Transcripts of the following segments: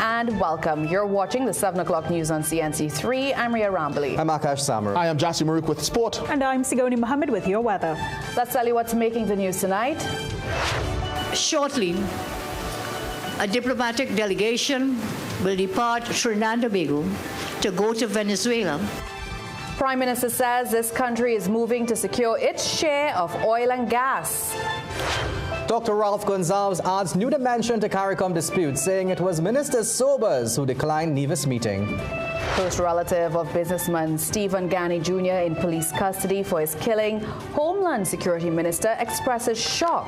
and welcome. You're watching the 7 o'clock news on CNC3. I'm Ria Rambali. I'm Akash Samar. I am Jassi Maruk with sport. And I'm Sigoni Mohammed with your weather. Let's tell you what's making the news tonight. Shortly, a diplomatic delegation will depart Trinidad and Tobago to go to Venezuela. Prime Minister says this country is moving to secure its share of oil and gas. Dr. Ralph Gonzalez adds new dimension to Caricom dispute, saying it was Minister Sobers who declined Nevis meeting. Close relative of businessman Stephen Gani Jr. in police custody for his killing, Homeland Security Minister expresses shock.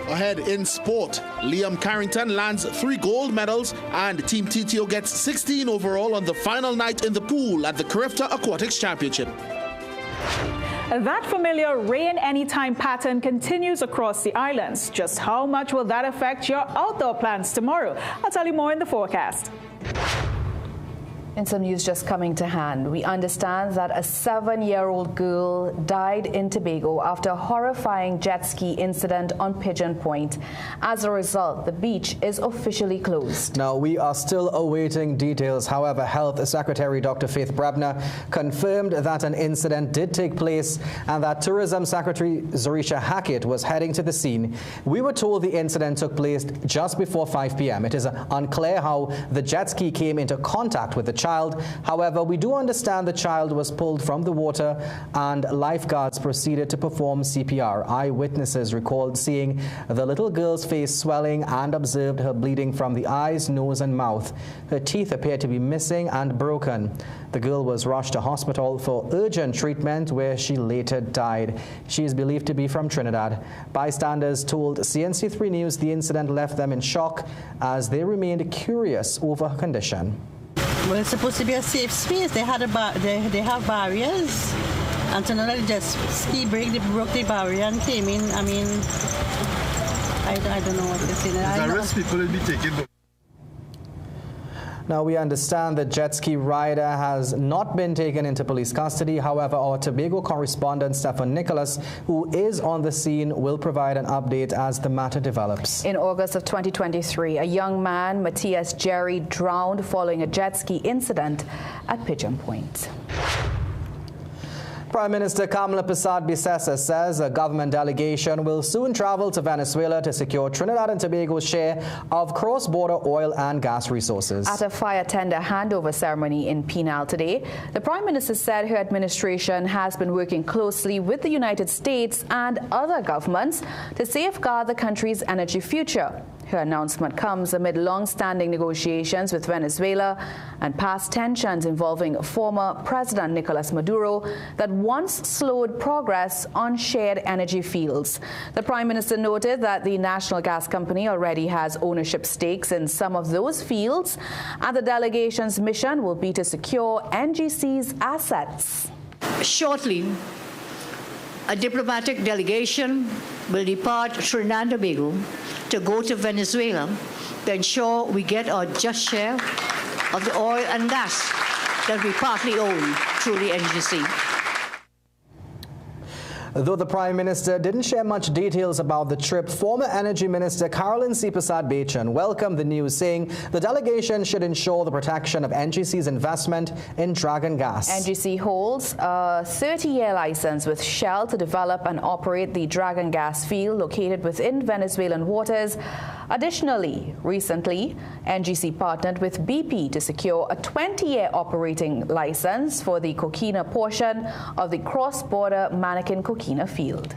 Ahead in sport, Liam Carrington lands 3 gold medals and Team TTO gets 16 overall on the final night in the pool at the Carifta Aquatics Championship. That familiar rain anytime pattern continues across the islands. Just how much will that affect your outdoor plans tomorrow? I'll tell you more in the forecast. In some news just coming to hand, we understand that a 7-year-old girl died in Tobago after a horrifying jet ski incident on Pigeon Point. As a result, the beach is officially closed. Now, we are still awaiting details. However, Health Secretary Dr. Faith Brebner confirmed that an incident did take place and that Tourism Secretary Zarisha Hackett was heading to the scene. We were told the incident took place just before 5 p.m. It is unclear how the jet ski came into contact with the child. However, we do understand the child was pulled from the water and lifeguards proceeded to perform CPR. Eyewitnesses recalled seeing the little girl's face swelling and observed her bleeding from the eyes, nose and mouth. Her teeth appeared to be missing and broken. The girl was rushed to hospital for urgent treatment where she later died. She is believed to be from Trinidad. Bystanders told CNC3 News the incident left them in shock as they remained curious over her condition. Well, it's supposed to be a safe space. They had they have barriers, and so now they just ski break. They broke the barrier and came in. I mean, I don't know what to say. The risk people will be taking. Now, we understand the jet ski rider has not been taken into police custody. However, our Tobago correspondent, Stefan Nicholas, who is on the scene, will provide an update as the matter develops. In August of 2023, a young man, Matthias Jerry, drowned following a jet ski incident at Pigeon Point. Prime Minister Kamala Persad-Bissessar says a government delegation will soon travel to Venezuela to secure Trinidad and Tobago's share of cross-border oil and gas resources. At a fire tender handover ceremony in Penal today, the Prime Minister said her administration has been working closely with the United States and other governments to safeguard the country's energy future. Her announcement comes amid long-standing negotiations with Venezuela and past tensions involving former President Nicolas Maduro that once slowed progress on shared energy fields. The Prime Minister noted that the National Gas Company already has ownership stakes in some of those fields, and the delegation's mission will be to secure NGC's assets. Shortly, a diplomatic delegation will depart Trinidad and Tobago to go to Venezuela to ensure we get our just share of the oil and gas that we partly own through the NGC. Though the Prime Minister didn't share much details about the trip, former Energy Minister Caroline C. Persad-Bechan welcomed the news, saying the delegation should ensure the protection of NGC's investment in Dragon Gas. NGC holds a 30-year license with Shell to develop and operate the Dragon Gas field located within Venezuelan waters. Additionally, recently, NGC partnered with BP to secure a 20-year operating license for the Coquina portion of the cross-border Mannequin Coquina field.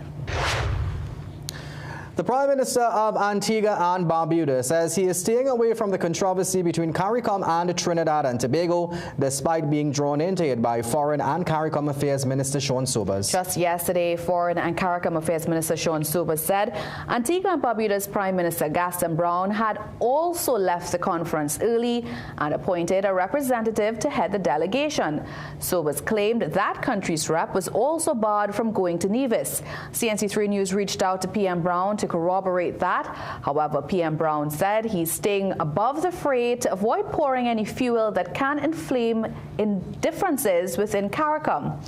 The Prime Minister of Antigua and Barbuda says he is staying away from the controversy between Caricom and Trinidad and Tobago, despite being drawn into it by Foreign and Caricom Affairs Minister Sean Sobers. Just yesterday, Foreign and Caricom Affairs Minister Sean Sobers said Antigua and Barbuda's Prime Minister Gaston Brown had also left the conference early and appointed a representative to head the delegation. Sobers claimed that country's rep was also barred from going to Nevis. CNC3 News reached out to PM Brown to corroborate that. However, PM Brown said he's staying above the fray to avoid pouring any fuel that can inflame differences within Caricom.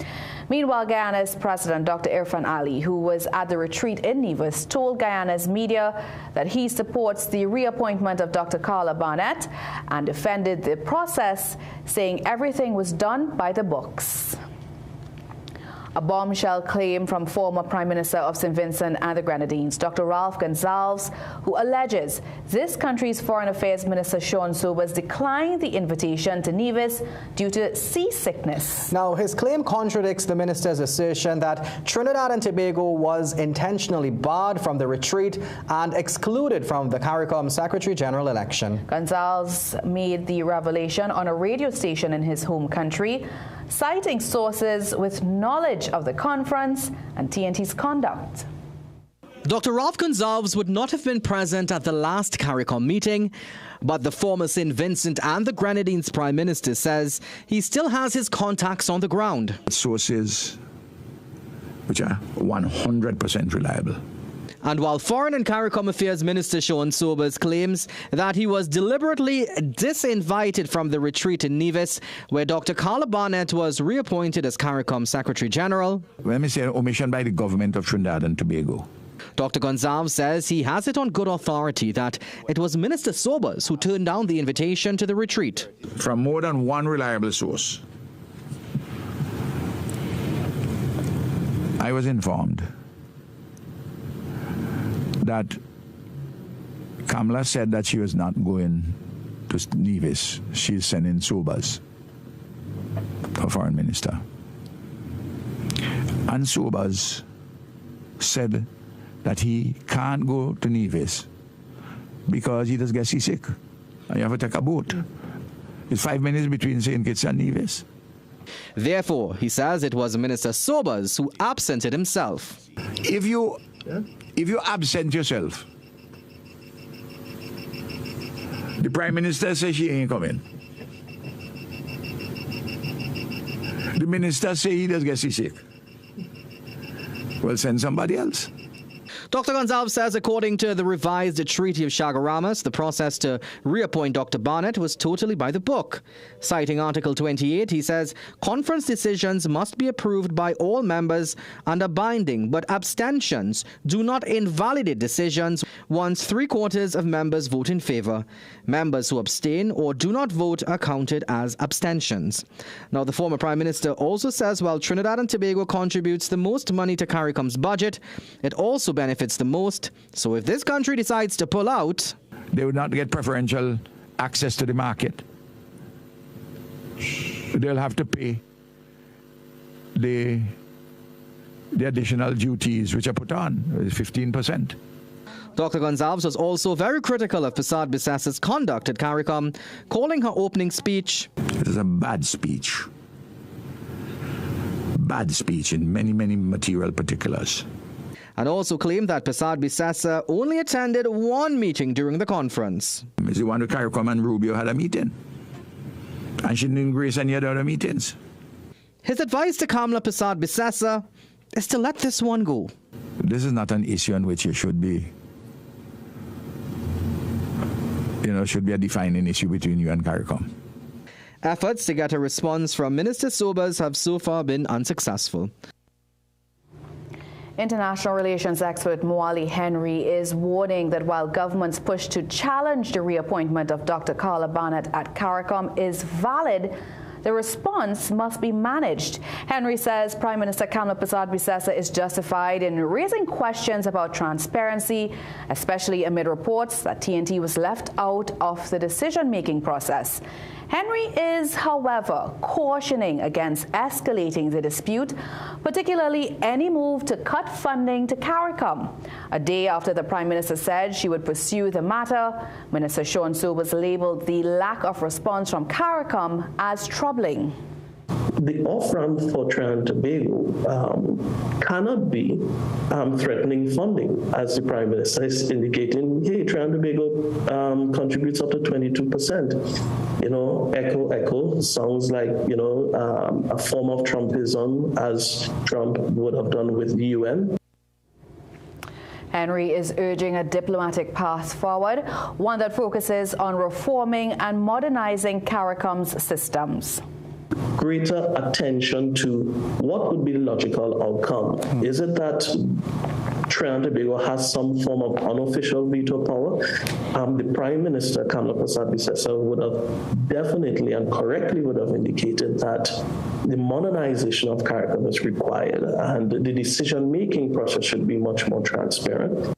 Meanwhile, Guyana's President, Dr. Irfan Ali, who was at the retreat in Nevis, told Guyana's media that he supports the reappointment of Dr. Carla Barnett and defended the process, saying everything was done by the books. A bombshell claim from former Prime Minister of St. Vincent and the Grenadines, Dr. Ralph Gonsalves, who alleges this country's Foreign Affairs Minister Sean Sobers declined the invitation to Nevis due to seasickness. Now, his claim contradicts the minister's assertion that Trinidad and Tobago was intentionally barred from the retreat and excluded from the Caricom Secretary General election. Gonsalves made the revelation on a radio station in his home country, citing sources with knowledge of the conference and TNT's conduct. Dr. Ralph Gonsalves would not have been present at the last Caricom meeting, but the former St. Vincent and the Grenadines Prime Minister says he still has his contacts on the ground. Sources which are 100% reliable. And while Foreign and Caricom Affairs Minister Sean Sobers claims that he was deliberately disinvited from the retreat in Nevis, where Dr. Carla Barnett was reappointed as Caricom Secretary General. Let me say omission by the government of Trinidad and Tobago. Dr. Gonsalves says he has it on good authority that it was Minister Sobers who turned down the invitation to the retreat. From more than one reliable source, I was informed that Kamala said that she was not going to Nevis. She's sending Sobers, her foreign minister. And Sobers said that he can't go to Nevis because he does get seasick. And you have to take a boat. It's 5 minutes between St. Kitts and Nevis. Therefore, he says it was Minister Sobers who absented himself. If you absent yourself, the Prime Minister says she ain't coming. The Minister says he does get seasick. Well, send somebody else. Dr. Gonsalves says, according to the revised Treaty of Chagaramas, the process to reappoint Dr. Barnett was totally by the book. Citing Article 28, he says, conference decisions must be approved by all members and are binding, but abstentions do not invalidate decisions once 3/4 of members vote in favor. Members who abstain or do not vote are counted as abstentions. Now, the former Prime Minister also says while Trinidad and Tobago contributes the most money to Caricom's budget, it also benefits the most. So if this country decides to pull out, they would not get preferential access to the market. They'll have to pay the additional duties which are put on, 15%. Dr. Gonsalves was also very critical of Prasad Bissasa's conduct at Caricom, calling her opening speech, "It is a bad speech. Bad speech in many, many material particulars." And also claimed that Prasad Bissasa only attended one meeting during the conference. It's the one with Caricom and Rubio had a meeting. And she didn't grace any other meetings. His advice to Kamala Prasad Bissasa is to let this one go. This is not an issue on which you should be, should be a defining issue between you and Caricom. Efforts to get a response from Minister Sobers have so far been unsuccessful. International relations expert Mwali Henry is warning that while government's push to challenge the reappointment of Dr. Carla Barnett at Caricom is valid, the response must be managed. Henry says Prime Minister Kamala Prasad Bissasa is justified in raising questions about transparency, especially amid reports that TNT was left out of the decision-making process. Henry is, however, cautioning against escalating the dispute, particularly any move to cut funding to Caricom. A day after the Prime Minister said she would pursue the matter, Minister Sean Sobers labeled the lack of response from Caricom as troubling. The off-ramp for Trinidad and Tobago cannot be threatening funding, as the Prime Minister is indicating. Hey, Trinidad and Tobago contributes up to 22%. Echo sounds like, a form of Trumpism, as Trump would have done with the UN. Henry is urging a diplomatic path forward, one that focuses on reforming and modernizing Caricom's systems. greater attention to what would be the logical outcome. Is it that Trinidad and Tobago has some form of unofficial veto power? The Prime Minister, Kamla Persad-Bissessar, would have definitely and correctly would have indicated that the modernization of Caricom is required and the decision-making process should be much more transparent.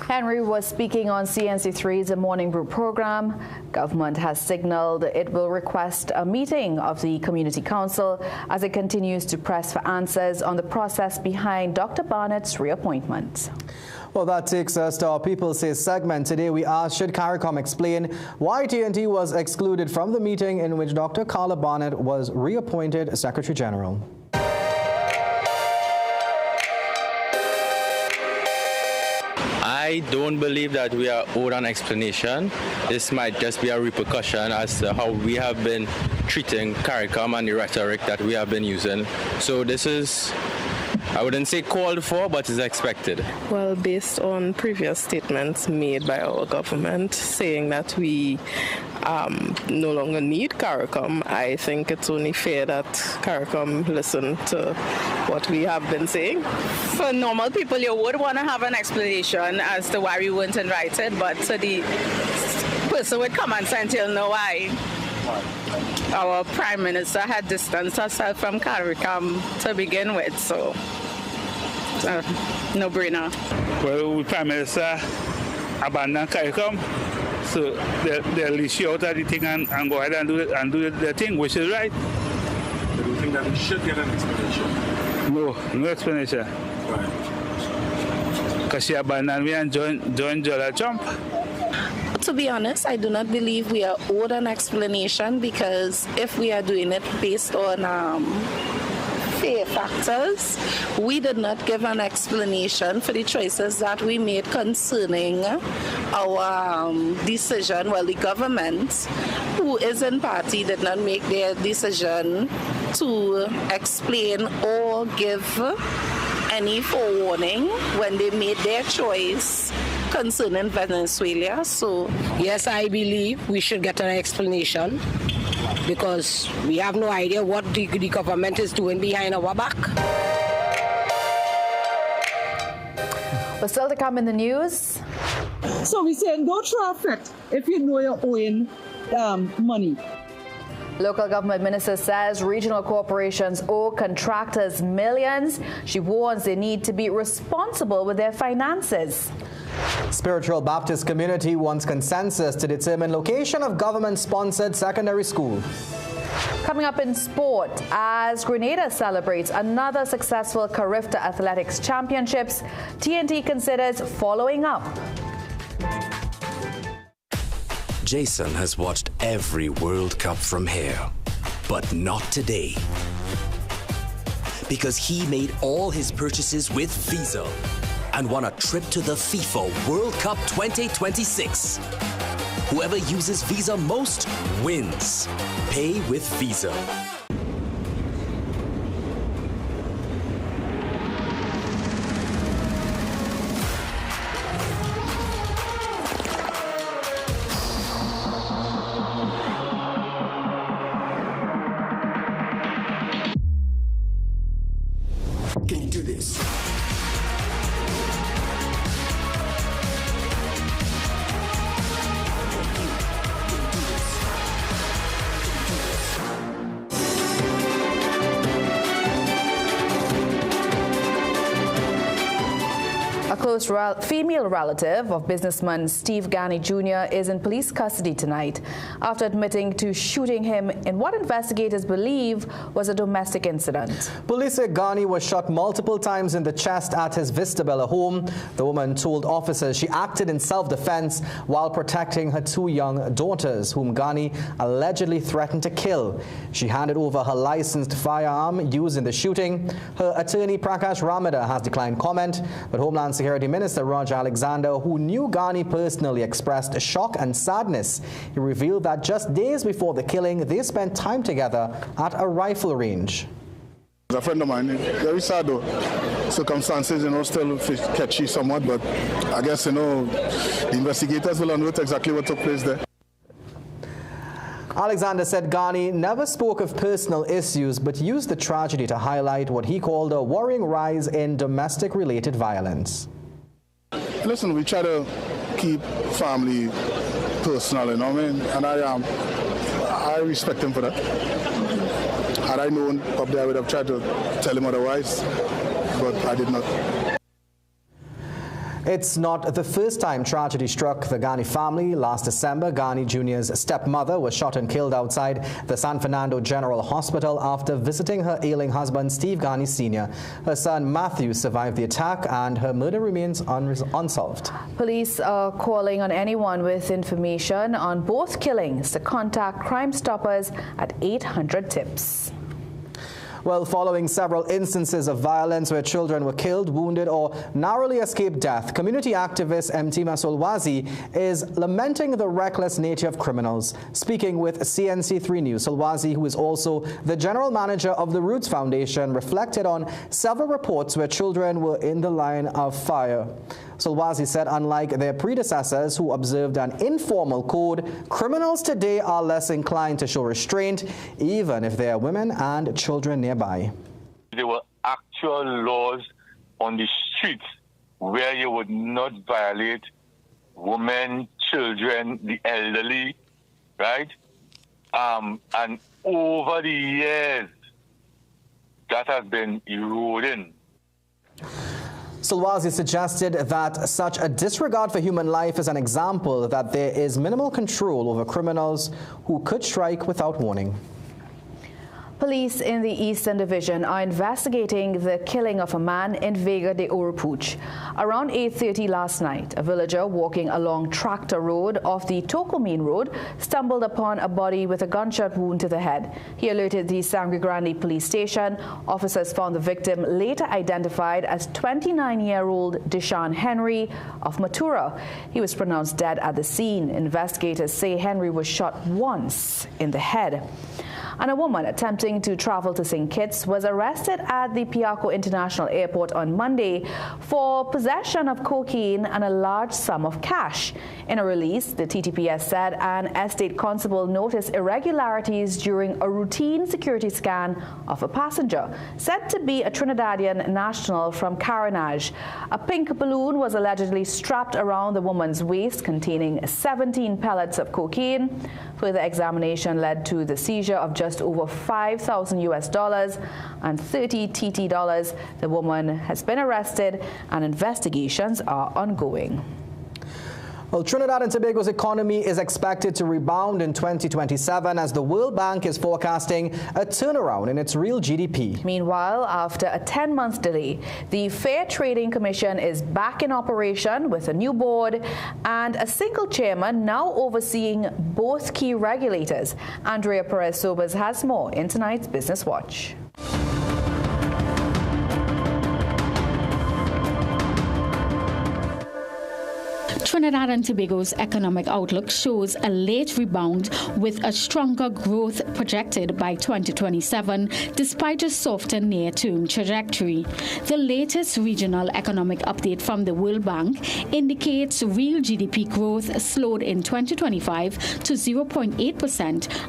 Henry was speaking on CNC3's Morning Brew program. Government has signaled it will request a meeting of the Community Council as it continues to press for answers on the process behind Dr. Barnett's reappointment. Well, that takes us to our People Say segment. Today we asked, should Caricom explain why TNT was excluded from the meeting in which Dr. Carla Barnett was reappointed Secretary General? I don't believe that we are owed an explanation. This might just be a repercussion as to how we have been treating Caricom and the rhetoric that we have been using. So this is, I wouldn't say called for, but is expected. Well, based on previous statements made by our government saying that we no longer need Caricom, I think it's only fair that Caricom listen to what we have been saying. For normal people, you would want to have an explanation as to why we weren't invited, but to the person with common sense, you'll know why. Our Prime Minister had distanced herself from Caricom to begin with, so no-brainer. Well, the Prime Minister abandoned Caricom, so they'll issue out of the thing and go ahead and do the thing, which is right. Do you think that we should get an explanation? No explanation. Why? Because she abandoned me and joined Donald Trump. To be honest, I do not believe we are owed an explanation, because if we are doing it based on fair factors, we did not give an explanation for the choices that we made concerning our decision. Well, the government, who is in party, did not make their decision to explain or give any forewarning when they made their choice concerning Venezuela. So yes, I believe we should get an explanation, because we have no idea what the government is doing behind our back. But still to come in the news. So we're saying don't traffic if you know you're owing money. Local government minister says regional corporations owe contractors millions. She warns they need to be responsible with their finances. Spiritual Baptist community wants consensus to determine location of government-sponsored secondary school. Coming up in sport, as Grenada celebrates another successful Carifta Athletics Championships, TNT considers following up. Jason has watched every World Cup from here, but not today. Because he made all his purchases with Visa and won a trip to the FIFA World Cup 2026. Whoever uses Visa most wins. Pay with Visa. Can you do this? A close female relative of businessman Steve Ghani Jr. is in police custody tonight after admitting to shooting him in what investigators believe was a domestic incident. Police say Ghani was shot multiple times in the chest at his Vista Bella home. The woman told officers she acted in self-defense while protecting her two young daughters, whom Ghani allegedly threatened to kill. She handed over her licensed firearm used in the shooting. Her attorney Prakash Ramada has declined comment, but Homeland Security Minister Roger Alexander, who knew Ghani personally, expressed shock and sadness. He revealed that just days before the killing, they spent time together at a rifle range. A friend of mine, very sad though. Circumstances, still catchy somewhat, but I guess, the investigators will unearth exactly what took place there. Alexander said Ghani never spoke of personal issues but used the tragedy to highlight what he called a worrying rise in domestic-related violence. Listen, we try to keep family personal, you know what I mean? And I respect him for that. Had I known, probably I would have tried to tell him otherwise, but I did not. It's not the first time tragedy struck the Ghani family. Last December, Ghani Jr.'s stepmother was shot and killed outside the San Fernando General Hospital after visiting her ailing husband, Steve Ghani Sr. Her son, Matthew, survived the attack, and her murder remains unsolved. Police are calling on anyone with information on both killings to contact Crime Stoppers at 800 TIPS. Well, following several instances of violence where children were killed, wounded, or narrowly escaped death, community activist Mtima Solwazi is lamenting the reckless nature of criminals. Speaking with CNC3 News, Solwazi, who is also the general manager of the Roots Foundation, reflected on several reports where children were in the line of fire. Solwazi said unlike their predecessors who observed an informal code, criminals today are less inclined to show restraint, even if there are women and children nearby. There were actual laws on the streets where you would not violate women, children, the elderly, right? And over the years, that has been eroding. Solwazi suggested that such a disregard for human life is an example that there is minimal control over criminals who could strike without warning. Police in the Eastern Division are investigating the killing of a man in Vega de Oropouche. Around 8:30 last night, a villager walking along Tractor Road off the Tocomin Road stumbled upon a body with a gunshot wound to the head. He alerted the Sangre Grande police station. Officers found the victim, later identified as 29-year-old Deshaun Henry of Matura. He was pronounced dead at the scene. Investigators say Henry was shot once in the head. And a woman attempting to travel to St. Kitts was arrested at the Piarco International Airport on Monday for possession of cocaine and a large sum of cash. In a release, the TTPS said an estate constable noticed irregularities during a routine security scan of a passenger, said to be a Trinidadian national from Carenage. A pink balloon was allegedly strapped around the woman's waist containing 17 pellets of cocaine. Further examination led to the seizure of just over $5,000 and 30 TT dollars. The woman has been arrested and investigations are ongoing. Well, Trinidad and Tobago's economy is expected to rebound in 2027 as the World Bank is forecasting a turnaround in its real GDP. Meanwhile, after a 10-month delay, the Fair Trading Commission is back in operation with a new board and a single chairman now overseeing both key regulators. Andrea Perez-Sobers has more in tonight's Business Watch. Trinidad and Tobago's economic outlook shows a late rebound with a stronger growth projected by 2027 despite a softer near-term trajectory. The latest regional economic update from the World Bank indicates real GDP growth slowed in 2025 to 0.8%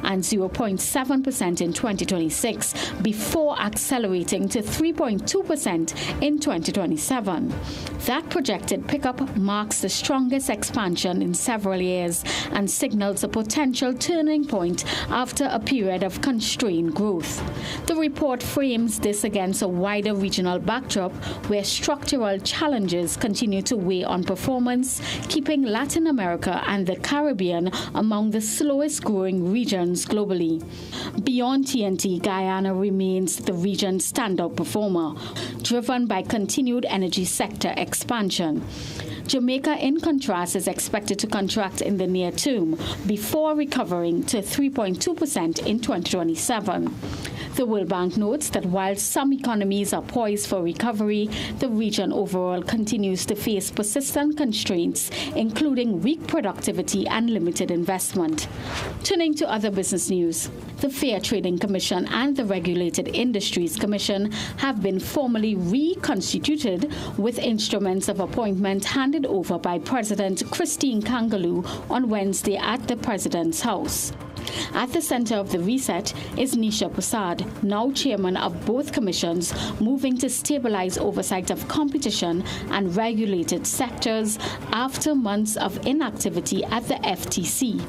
and 0.7% in 2026 before accelerating to 3.2% in 2027. That projected pickup marks the strongest expansion in several years and signals a potential turning point after a period of constrained growth. The report frames this against a wider regional backdrop where structural challenges continue to weigh on performance, keeping Latin America and the Caribbean among the slowest growing regions globally. Beyond TNT, Guyana remains the region's standout performer, driven by continued energy sector expansion. Jamaica, in contrast, is expected to contract in the near term before recovering to 3.2% in 2027. The World Bank notes that while some economies are poised for recovery, the region overall continues to face persistent constraints, including weak productivity and limited investment. Turning to other business news, the Fair Trading Commission and the Regulated Industries Commission have been formally reconstituted with instruments of appointment handed over by President Christine Kangaloo on Wednesday at the President's House. At the center of the reset is Nisha Prasad, now chairman of both commissions, moving to stabilize oversight of competition and regulated sectors after months of inactivity at the FTC.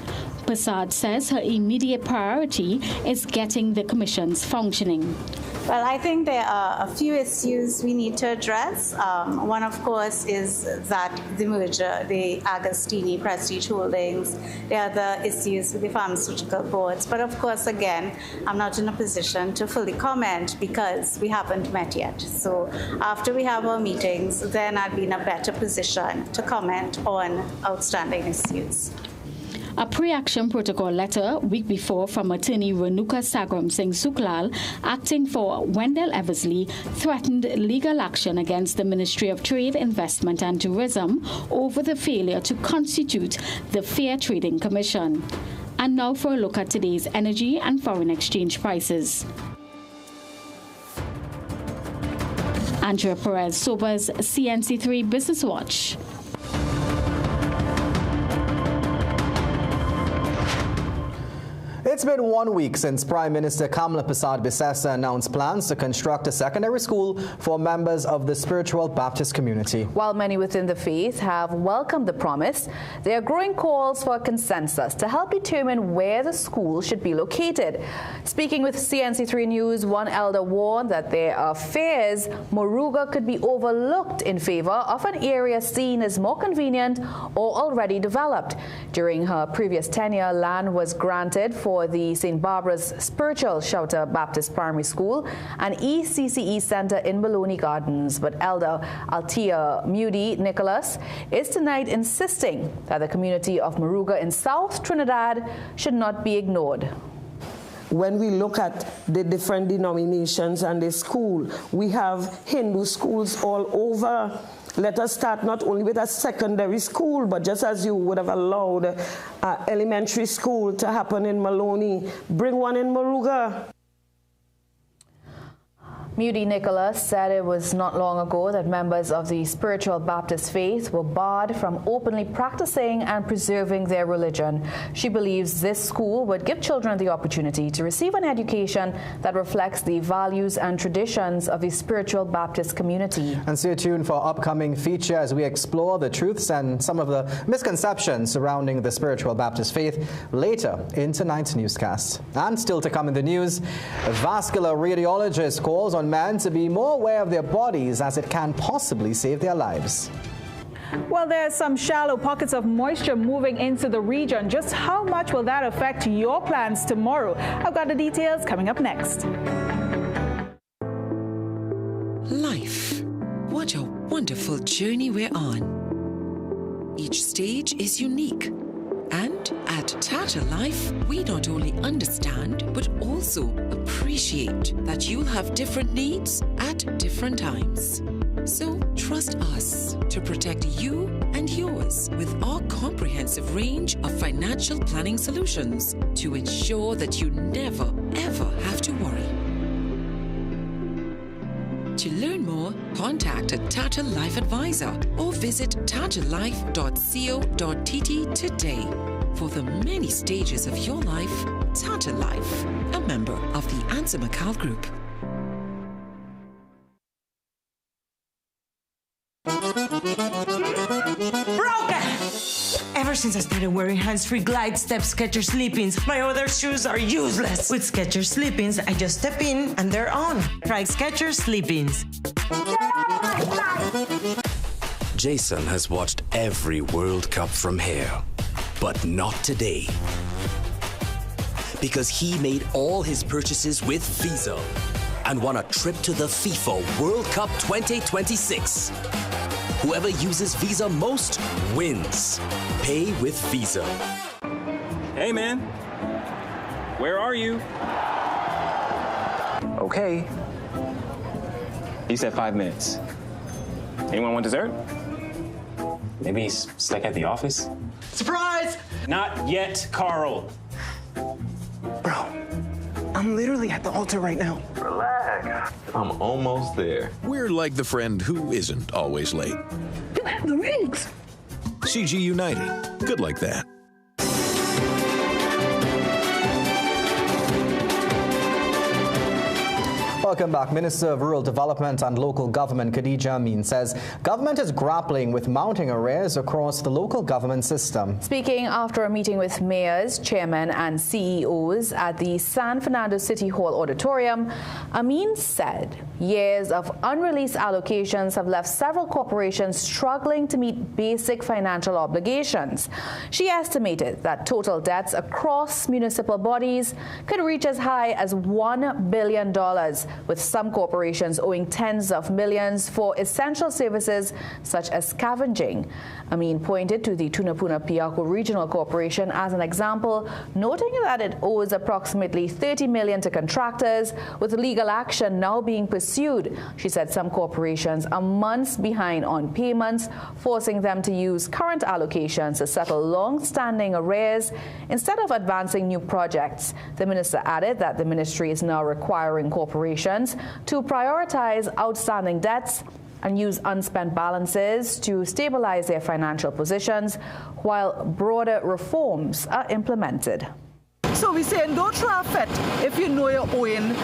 Prasad says her immediate priority is getting the commissions functioning. Well, I think there are a few issues we need to address. One, of course, is that the merger, the Agostini Prestige Holdings, there are other issues with the pharmaceutical boards. But of course, again, I'm not in a position to fully comment because we haven't met yet. So after we have our meetings, then I'll be in a better position to comment on outstanding issues. A pre-action protocol letter week before from attorney Renuka Sagram Singh Suklal, acting for Wendell Eversley, threatened legal action against the Ministry of Trade, Investment and Tourism over the failure to constitute the Fair Trading Commission. And now for a look at today's energy and foreign exchange prices. Andrea Perez Sober's CNC3 Business Watch. It's been 1 week since Prime Minister Kamala Persad-Bissessar announced plans to construct a secondary school for members of the spiritual Baptist community. While many within the faith have welcomed the promise, there are growing calls for a consensus to help determine where the school should be located. Speaking with CNC3 News, one elder warned that there are fears Moruga could be overlooked in favor of an area seen as more convenient or already developed. During her previous tenure, land was granted for the St. Barbara's Spiritual Shelter Baptist Primary School and ECCE Center in Maloney Gardens. But Elder Altia Moody Nicholas is tonight insisting that the community of Moruga in South Trinidad should not be ignored. When we look at the different denominations and the school, we have Hindu schools all over. Let us start not only with a secondary school, but just as you would have allowed elementary school to happen in Maloney, bring one in Moruga. Moody Nicholas said it was not long ago that members of the spiritual Baptist faith were barred from openly practicing and preserving their religion. She believes this school would give children the opportunity to receive an education that reflects the values and traditions of the spiritual Baptist community. And stay tuned for our upcoming feature as we explore the truths and some of the misconceptions surrounding the spiritual Baptist faith later in tonight's newscast. And still to come in the news, a vascular radiologist calls on men to be more aware of their bodies as it can possibly save their lives. Well, there are some shallow pockets of moisture moving into the region. Just how much will that affect your plans tomorrow? I've got the details coming up next. Life. What a wonderful journey we're on. Each stage is unique. And at Tata Life, we not only understand, but also appreciate that you'll have different needs at different times. So trust us to protect you and yours with our comprehensive range of financial planning solutions to ensure that you never, ever have to worry. To learn more, contact a Tata Life advisor or visit tatalife.co.tt today. For the many stages of your life, Tata Life, a member of the Ansa McCall Group. Broken! Ever since I started wearing hands-free Glide Step Skechers Sleep-ins, my other shoes are useless. With Skechers Sleep-ins, I just step in and they're on. Try Skechers Sleep-ins. Jason has watched every World Cup from here, but not today. Because he made all his purchases with Visa and won a trip to the FIFA World Cup 2026. Whoever uses Visa most wins. Pay with Visa. Hey, man. Where are you? Okay. He said 5 minutes. Anyone want dessert? Maybe he's stuck at the office? Surprise! Not yet, Carl. Bro, I'm literally at the altar right now. Relax. I'm almost there. We're like the friend who isn't always late. You have the rings. CG United. Good like that. Welcome back. Minister of Rural Development and Local Government Khadija Amin says government is grappling with mounting arrears across the local government system. Speaking after a meeting with mayors, chairmen and CEOs at the San Fernando City Hall Auditorium, Amin said years of unreleased allocations have left several corporations struggling to meet basic financial obligations. She estimated that total debts across municipal bodies could reach as high as $1 billion, with some corporations owing tens of millions for essential services such as scavenging. Amin pointed to the Tunapuna-Piako Regional Corporation as an example, noting that it owes approximately $30 million to contractors, with legal action now being pursued. She said some corporations are months behind on payments, forcing them to use current allocations to settle long-standing arrears instead of advancing new projects. The minister added that the ministry is now requiring corporations to prioritize outstanding debts and use unspent balances to stabilize their financial positions while broader reforms are implemented. So we say, don't traffic if you know you're owing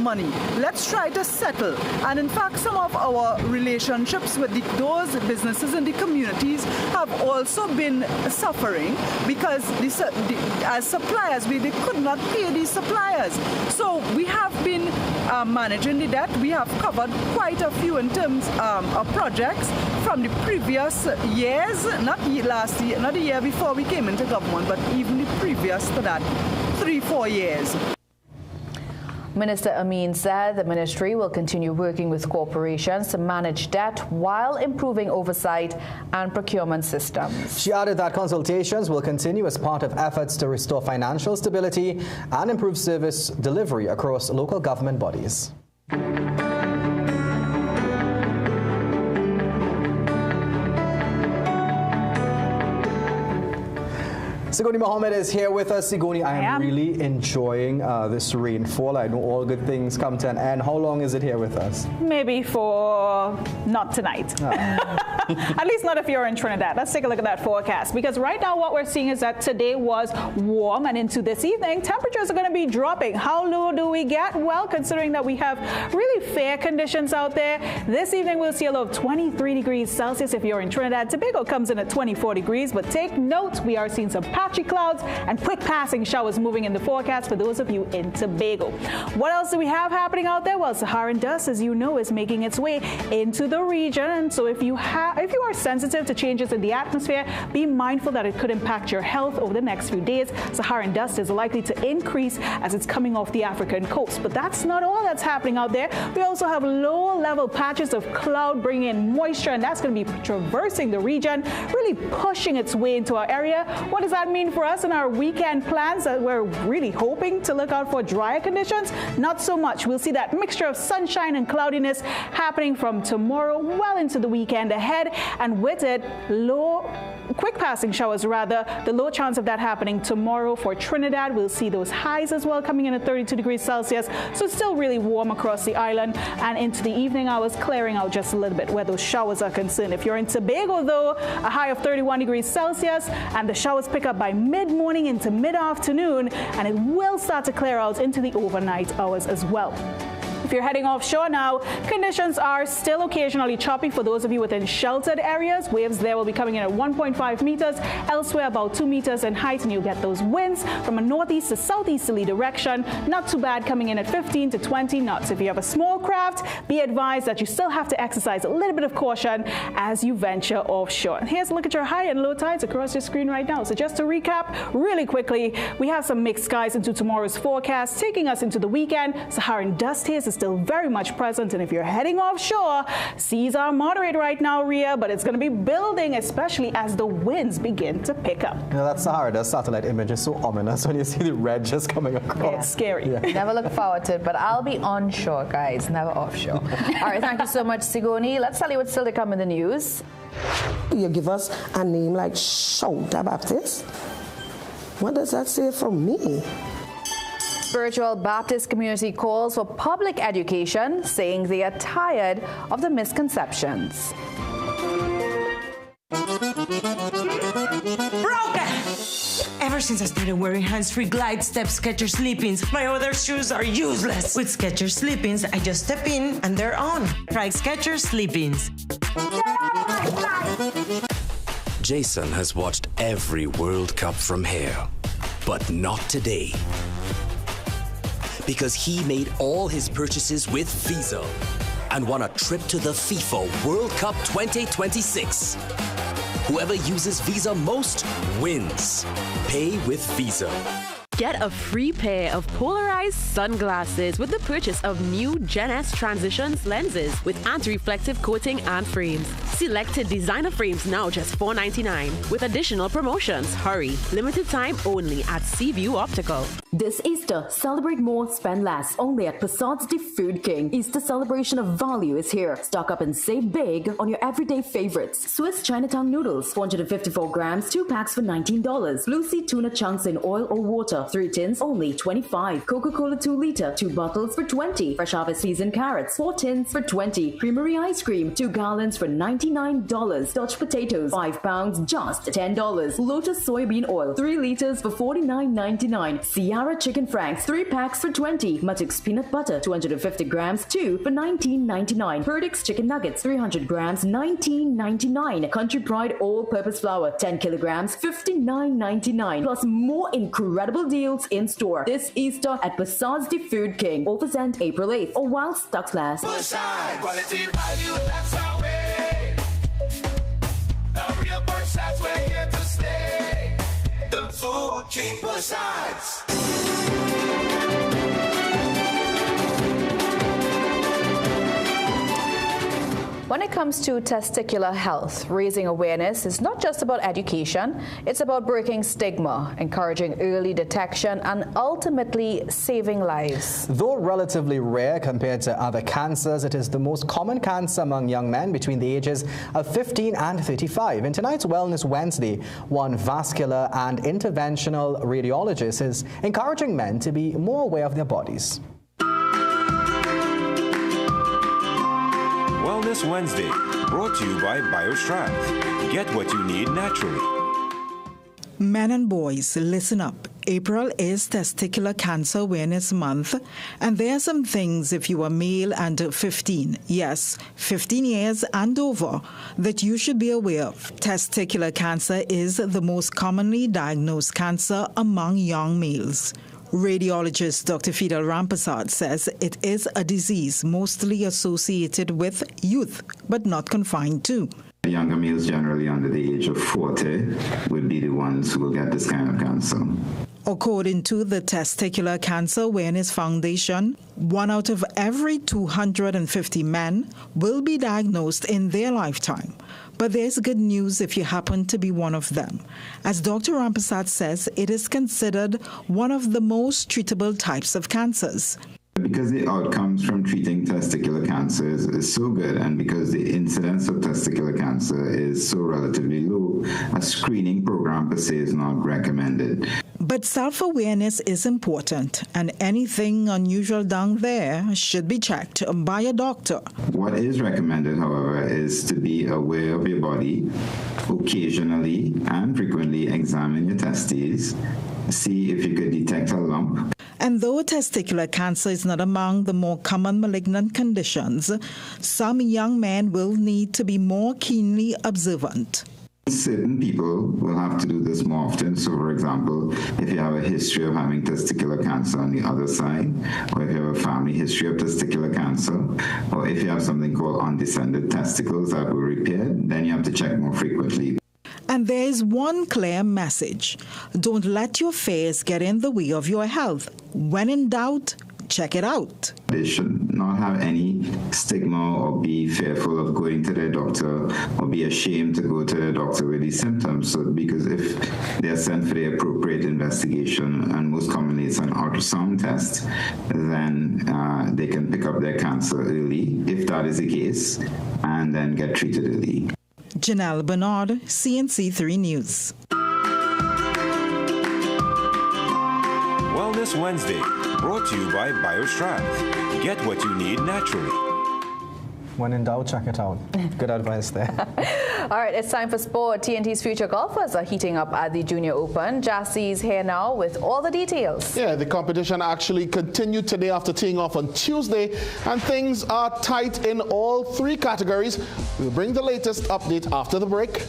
money. Let's try to settle. And in fact, some of our relationships with those businesses in the communities have also been suffering because as suppliers, they could not pay these suppliers. So we have been managing the debt. We have covered quite a few in terms of projects from the previous years, not last year, not the year before we came into government, but even the previous to that, 3-4 years. Minister Amin said the ministry will continue working with corporations to manage debt while improving oversight and procurement systems. She added that consultations will continue as part of efforts to restore financial stability and improve service delivery across local government bodies. Sigoni Mohammed is here with us. Sigoni, I am really enjoying this rainfall. I know all good things come to an end. How long is it here with us? Maybe for not tonight. At least not if you're in Trinidad. Let's take a look at that forecast, because right now what we're seeing is that today was warm, and into this evening temperatures are going to be dropping. How low do we get? Well, considering that we have really fair conditions out there, this evening we'll see a low of 23 degrees Celsius if you're in Trinidad. Tobago comes in at 24 degrees, but take note, we are seeing some patchy clouds and quick passing showers moving in the forecast for those of you in Tobago. What else do we have happening out there? Well, Saharan dust, as you know, is making its way into the region, and so if you are sensitive to changes in the atmosphere, be mindful that it could impact your health over the next few days. Saharan dust is likely to increase as it's coming off the African coast, but that's not all that's happening out there. We also have low-level patches of cloud bringing in moisture, and that's going to be traversing the region, really pushing its way into our area. What does that mean for us in our weekend plans? We're really hoping to look out for drier conditions. Not so much. We'll see that mixture of sunshine and cloudiness happening from tomorrow well into the weekend ahead, and with it, quick passing showers rather. The low chance of that happening tomorrow for Trinidad. We'll see those highs as well coming in at 32 degrees Celsius, so it's still really warm across the island, and into the evening hours clearing out just a little bit where those showers are concerned. If you're in Tobago though, a high of 31 degrees Celsius, and the showers pick up by mid-morning into mid-afternoon, and it will start to clear out into the overnight hours as well. If you're heading offshore now, conditions are still occasionally choppy for those of you within sheltered areas. Waves there will be coming in at 1.5 meters, elsewhere about 2 meters in height, and you'll get those winds from a northeast to southeasterly direction. Not too bad, coming in at 15 to 20 knots. If you have a small craft, be advised that you still have to exercise a little bit of caution as you venture offshore. And here's a look at your high and low tides across your screen right now. So just to recap really quickly, we have some mixed skies into tomorrow's forecast, taking us into the weekend. Saharan dust haze is still very much present, and if you're heading offshore, seas are moderate right now, Ria, but it's going to be building, especially as the winds begin to pick up. You know, that Sahara satellite image is so ominous when you see the red just coming across. Yeah, scary. Yeah. Never look forward to it, but I'll be onshore, guys, never offshore. All right, thank you so much, Sigoni. Let's tell you what's still to come in the news. You give us a name like Shouta Baptist? What does that say from me? Spiritual Baptist community calls for public education, saying they are tired of the misconceptions. Broken! Ever Ever since I started wearing hands-free glide step Skechers sleep-ins, my other shoes are useless. With Skechers sleep-ins, I just step in and they're on. Try Skechers sleep-ins. Jason has watched every World Cup from here, but not today. Because he made all his purchases with Visa and won a trip to the FIFA World Cup 2026. Whoever uses Visa most wins. Pay with Visa. Get a free pair of polarized sunglasses with the purchase of new Gen S Transitions lenses with anti-reflective coating and frames. Selected designer frames now just $4.99 with additional promotions. Hurry, limited time only at Seaview Optical. This Easter, celebrate more, spend less. Only at Passat's The Food King. Easter celebration of value is here. Stock up and save big on your everyday favorites. Swiss Chinatown noodles, 454 grams, 2 packs for $19. Lucy tuna chunks in oil or water, 3 tins, only $25. Coca-Cola 2 liter, 2 bottles for $20. Fresh harvest seasoned carrots, 4 tins for $20. Creamery ice cream, 2 gallons for $99. Dutch potatoes, 5 pounds, just $10. Lotus soybean oil, 3 liters for $49.99. Sierra chicken franks, 3 packs for $20. Matix peanut butter, 250 grams, 2 for $19.99. Perdix chicken nuggets, 300 grams, $19.99. Country Pride all-purpose flour, 10 kilograms, $59.99. Plus more incredible deals in store this Easter at Passat's The Food King. Offers end April 8th or while stocks last. Quality value, that's our way. The real Passat's, we're here to stay. The Food King Passat's. When it comes to testicular health, raising awareness is not just about education, it's about breaking stigma, encouraging early detection, and ultimately saving lives. Though relatively rare compared to other cancers, it is the most common cancer among young men between the ages of 15 and 35. In tonight's Wellness Wednesday, one vascular and interventional radiologist is encouraging men to be more aware of their bodies. Wellness Wednesday, brought to you by BioStrand. Get what you need naturally. Men and boys, listen up. April is Testicular Cancer Awareness Month, and there are some things if you are male and 15, yes, 15 years and over, that you should be aware of. Testicular cancer is the most commonly diagnosed cancer among young males. Radiologist Dr. Fidel Rampasad says it is a disease mostly associated with youth, but not confined to. Younger males generally under the age of 40 would be the ones who will get this kind of cancer. According to the Testicular Cancer Awareness Foundation, 1 out of every 250 men will be diagnosed in their lifetime. But there's good news if you happen to be one of them. As Dr. Rampasad says, it is considered one of the most treatable types of cancers. Because the outcomes from treating testicular cancer is so good, and because the incidence of testicular cancer is so relatively low, a screening program per se is not recommended. But self-awareness is important, and anything unusual down there should be checked by a doctor. What is recommended, however, is to be aware of your body, occasionally and frequently examine your testes, see if you could detect a lump. And though testicular cancer is not among the more common malignant conditions, some young men will need to be more keenly observant. Certain people will have to do this more often. So, for example, if you have a history of having testicular cancer on the other side, or if you have a family history of testicular cancer, or if you have something called undescended testicles that were repaired, then you have to check more frequently. And there is one clear message. Don't let your fears get in the way of your health. When in doubt, check it out. They should not have any stigma or be fearful of going to their doctor or be ashamed to go to their doctor with these symptoms. So, because if they are sent for the appropriate investigation, and most commonly it's an ultrasound test, then they can pick up their cancer early, if that is the case, and then get treated early. Janelle Bernard, CNC3 News. Wellness Wednesday, brought to you by BioStrand. Get what you need naturally. When in doubt, check it out. Good advice there. All right, it's time for sport. TNT's future golfers are heating up at the Junior Open. Jassie's here now with all the details. Yeah, the competition actually continued today after teeing off on Tuesday, and things are tight in all three categories. We'll bring the latest update after the break.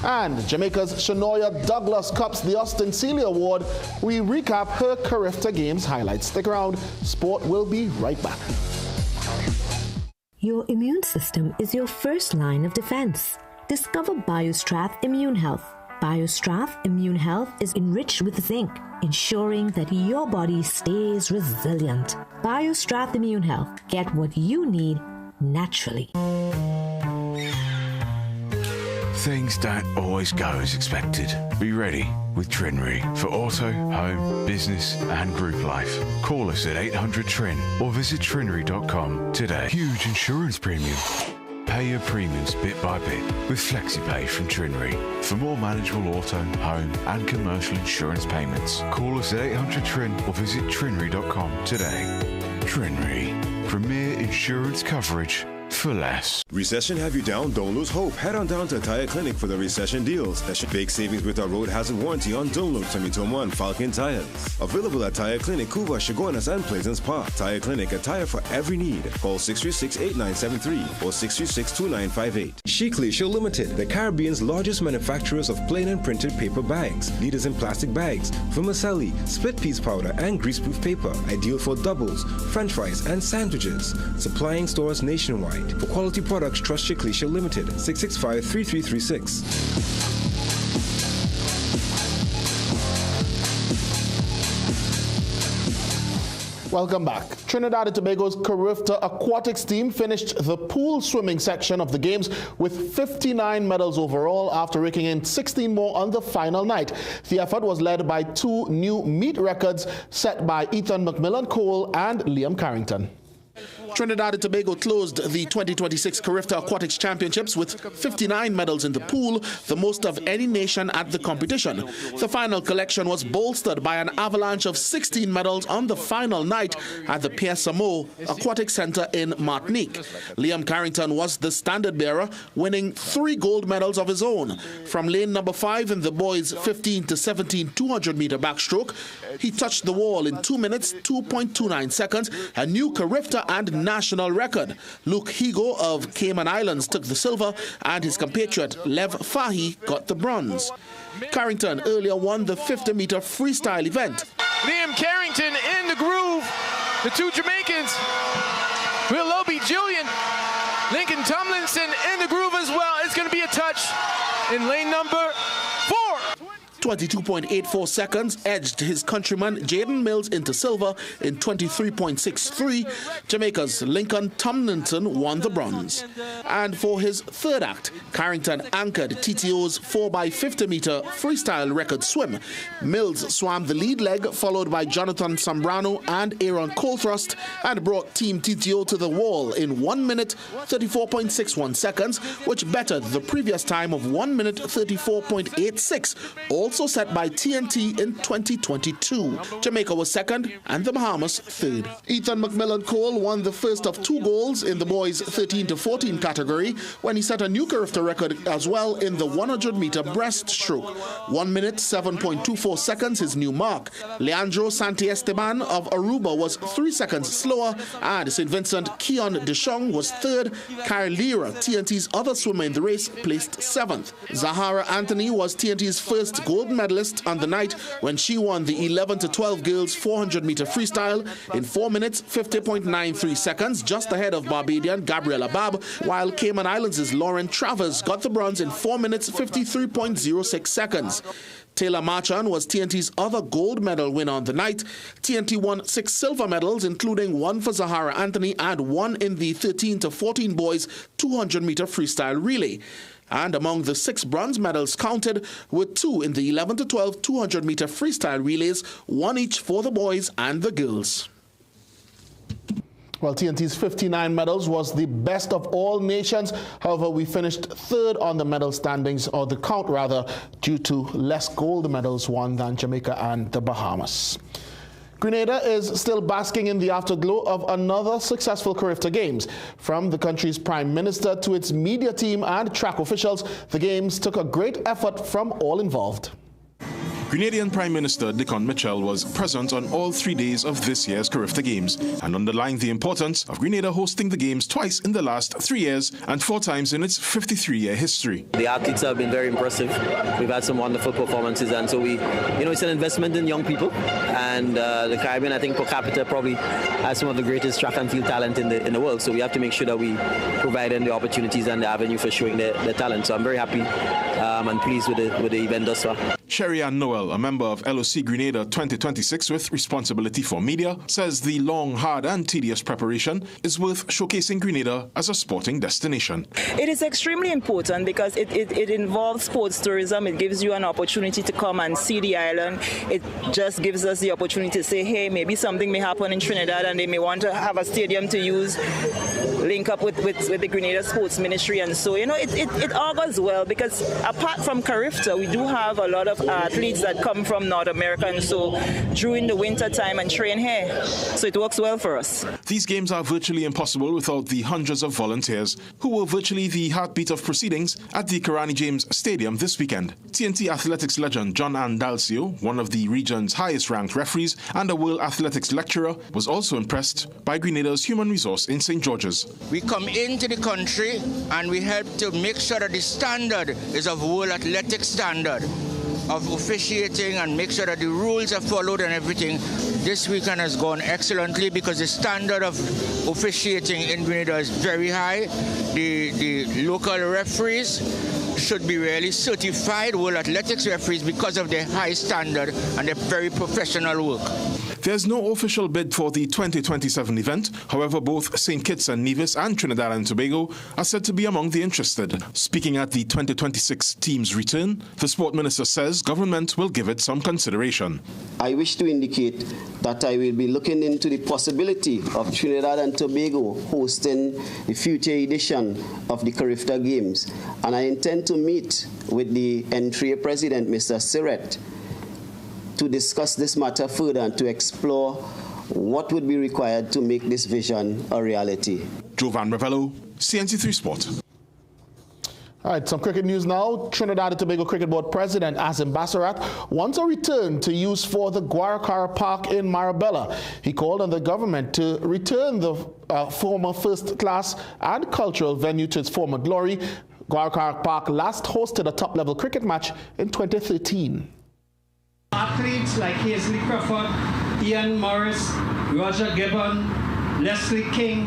And Jamaica's Shanoya Douglas cups the Austin Seeley Award. We recap her Carifta Games highlights. Stick around. Sport will be right back. Your immune system is your first line of defense. Discover BioStrath Immune Health. BioStrath Immune Health is enriched with zinc, ensuring that your body stays resilient. BioStrath Immune Health. Get what you need naturally. Things don't always go as expected. Be ready with Trinry for auto, home, business and group life. Call us at 800-TRIN or visit trinry.com today. Huge insurance premium. Pay your premiums bit by bit with FlexiPay from Trinry. For more manageable auto, home and commercial insurance payments, call us at 800-TRIN or visit trinry.com today. Trinry. Premier insurance coverage for less. Recession have you down? Don't lose hope. Head on down to Tire Clinic for the recession deals. That should big savings with our road hazard warranty on Dunlop, Tommy and Falcon tires. Available at Tire Clinic, Couva, Chaguanas, and Pleasance Park. Tire Clinic, a tire for every need. Call 636-8973 or 636-2958. Chiclesia Limited, the Caribbean's largest manufacturers of plain and printed paper bags. Leaders in plastic bags, vermicelli, split piece powder, and greaseproof paper. Ideal for doubles, french fries, and sandwiches. Supplying stores nationwide. For quality products, trust Chiclesia Limited, 665-3336. Welcome back. Trinidad and Tobago's Carifta Aquatics team finished the pool swimming section of the games with 59 medals overall after raking in 16 more on the final night. The effort was led by two new meet records set by Ethan McMillan-Cole and Liam Carrington. Trinidad and Tobago closed the 2026 Carifta Aquatics Championships with 59 medals in the pool, the most of any nation at the competition. The final collection was bolstered by an avalanche of 16 medals on the final night at the Pierre Samo Aquatic Center in Martinique. Liam Carrington was the standard bearer, winning 3 gold medals of his own. From lane number 5 in the boys' 15 to 17 200-meter backstroke, he touched the wall in 2 minutes, 2.29 seconds, a new Carifta and national record. Luke Higo of Cayman Islands took the silver, and his compatriot Lev Fahy got the bronze. Carrington earlier won the 50-meter freestyle event. Liam Carrington in the groove. The two Jamaicans, Will Obi Julian, Lincoln Tomlinson in the groove as well. It's going to be a touch in lane number 4. 22.84 seconds edged his countryman Jaden Mills into silver in 23.63. Jamaica's Lincoln Tomlinson won the bronze. And for his third act, Carrington anchored TTO's 4x50-meter freestyle record swim. Mills swam the lead leg, followed by Jonathan Sambrano and Aaron Colthrust, and brought Team TTO to the wall in 1 minute 34.61 seconds, which bettered the previous time of 1 minute 34.86, also set by TNT in 2022. Jamaica was second and the Bahamas third. Ethan McMillan-Cole won the first of 2 goals in the boys 13 to 14 category when he set a new Carifta record as well in the 100-meter breaststroke. 1 minute 7.24 seconds his new mark. Leandro Santiesteban of Aruba was 3 seconds slower, and St. Vincent Keon Deshong was third. Kyle Lira, TNT's other swimmer in the race, placed 7th. Zahara Anthony was TNT's first gold medalist on the night when she won the 11 to 12 girls 400-meter freestyle in 4 minutes 50.93 seconds, just ahead of Barbadian Gabriella Bab, while Cayman Islands' Lauren Travers got the bronze in 4 minutes 53.06 seconds. Taylor Marchand was TNT's other gold medal winner on the night. TNT won 6 silver medals, including 1 for Zahara Anthony and 1 in the 13 to 14 boys 200-meter freestyle relay. And among the 6 bronze medals counted were 2 in the 11 to 12 200-meter freestyle relays, 1 each for the boys and the girls. Well, TNT's 59 medals was the best of all nations. However, we finished third on the medal standings, or the count rather, due to less gold medals won than Jamaica and the Bahamas. Grenada is still basking in the afterglow of another successful Carifta Games. From the country's Prime Minister to its media team and track officials, the Games took a great effort from all involved. Grenadian Prime Minister Dickon Mitchell was present on all 3 days of this year's Carifta Games and underlined the importance of Grenada hosting the Games twice in the last 3 years and 4 times in its 53-year history. The athletes have been very impressive. We've had some wonderful performances, and so it's an investment in young people. And the Caribbean, I think, per capita probably has some of the greatest track and field talent in the world. So we have to make sure that we provide them the opportunities and the avenue for showing their talent. So I'm very happy and pleased with the event thus far. Sherry Ann Noel, a member of LOC Grenada 2026 with responsibility for media, says the long, hard and tedious preparation is worth showcasing Grenada as a sporting destination. It is extremely important because it involves sports tourism. It gives you an opportunity to come and see the island. It just gives us the opportunity to say, hey, maybe something may happen in Trinidad and they may want to have a stadium to use, link up with the Grenada Sports Ministry. And so, it augurs well because apart from Carifta, we do have a lot of athletes that come from North America, and so during the winter time and train here, so it works well for us. These games are virtually impossible without the hundreds of volunteers who were virtually the heartbeat of proceedings at the Karani James Stadium this weekend. TNT athletics legend John Andalcio, one of the region's highest ranked referees and a world athletics lecturer, was also impressed by Grenada's human resource in St. George's. We come into the country and we help to make sure that the standard is of world athletics standard of officiating and make sure that the rules are followed and everything. This weekend has gone excellently because the standard of officiating in Grenada is very high. The local referees should be really certified World Athletics referees because of their high standard and their very professional work. There's no official bid for the 2027 event. However, both St. Kitts and Nevis and Trinidad and Tobago are said to be among the interested. Speaking at the 2026 team's return, the Sport Minister says government will give it some consideration. I wish to indicate that I will be looking into the possibility of Trinidad and Tobago hosting the future edition of the Carifta Games, and I intend to meet with the NTRA President, Mr. Siret, to discuss this matter further and to explore what would be required to make this vision a reality. Jovan Ravello, CNC3 Sport. All right, some cricket news now. Trinidad and Tobago Cricket Board President Azim Basarat wants a return to use for the Guaracara Park in Marabella. He called on the government to return the former first-class and cultural venue to its former glory. Guaracara Park last hosted a top-level cricket match in 2013. Athletes like Hazley Crawford, Ian Morris, Roger Gibbon, Leslie King,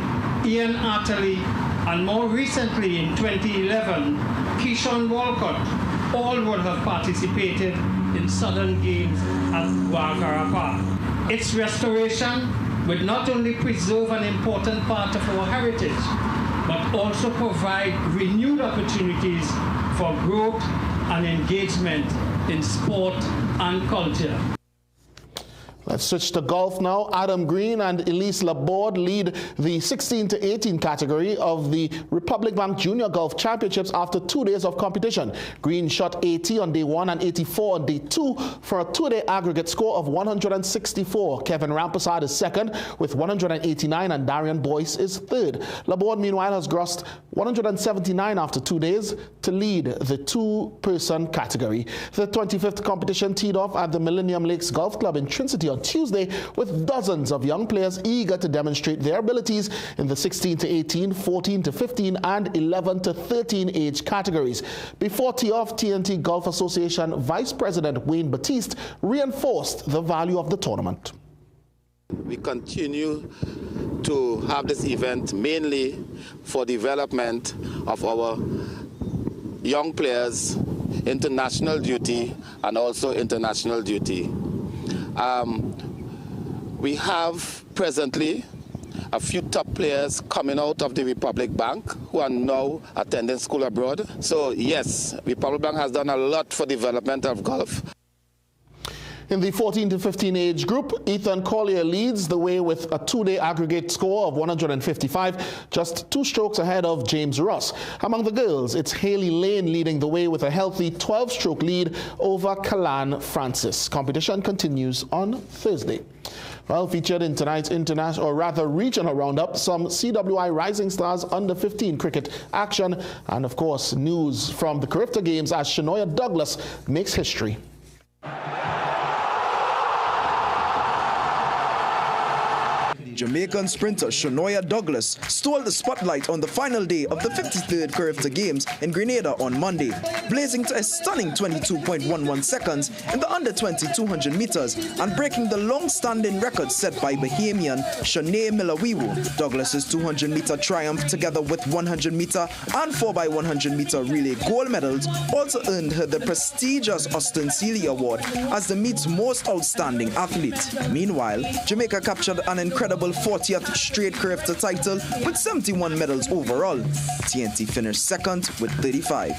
Ian Atterley, and more recently in 2011, Keyshawn Walcott, all would have participated in Southern Games at Guaracara Park. Its restoration would not only preserve an important part of our heritage, but also provide renewed opportunities for growth and engagement in sport and culture. Let's switch to golf now. Adam Green and Elise Laborde lead the 16 to 18 category of the Republic Bank Junior Golf Championships after 2 days of competition. Green shot 80 on day 1 and 84 on day 2 for a 2-day aggregate score of 164. Kevin Rampersad is second with 189 and Darian Boyce is third. Laborde, meanwhile, has grossed 179 after 2 days to lead the 2-person category. The 25th competition teed off at the Millennium Lakes Golf Club in Trinity on Tuesday, with dozens of young players eager to demonstrate their abilities in the 16 to 18, 14 to 15 and 11 to 13 age categories. Before tee-off, TNT Golf Association Vice President Wayne Batiste reinforced the value of the tournament. We continue to have this event mainly for development of our young players, international duty and also international duty. We have presently a few top players coming out of the Republic Bank who are now attending school abroad. So yes, Republic Bank has done a lot for development of golf. In the 14 to 15 age group, Ethan Collier leads the way with a two-day aggregate score of 155, just 2 strokes ahead of James Ross. Among the girls, it's Haley Lane leading the way with a healthy 12-stroke lead over Kalan Francis. Competition continues on Thursday. Well, featured in tonight's international, or rather regional roundup, some CWI Rising Stars under 15 cricket action, and of course, news from the Carifta Games as Shanoya Douglas makes history. Jamaican sprinter Shanoya Douglas stole the spotlight on the final day of the 53rd Carifta Games in Grenada on Monday, blazing to a stunning 22.11 seconds in the under 20 200 meters and breaking the long-standing record set by Bahamian Shanae Milawiwu. Douglas's 200-meter triumph, together with 100-meter and 4x100-meter relay gold medals, also earned her the prestigious Austin Seeley Award as the meet's most outstanding athlete. Meanwhile, Jamaica captured an incredible 40th straight Carifta title with 71 medals overall. TNT finished second with 35.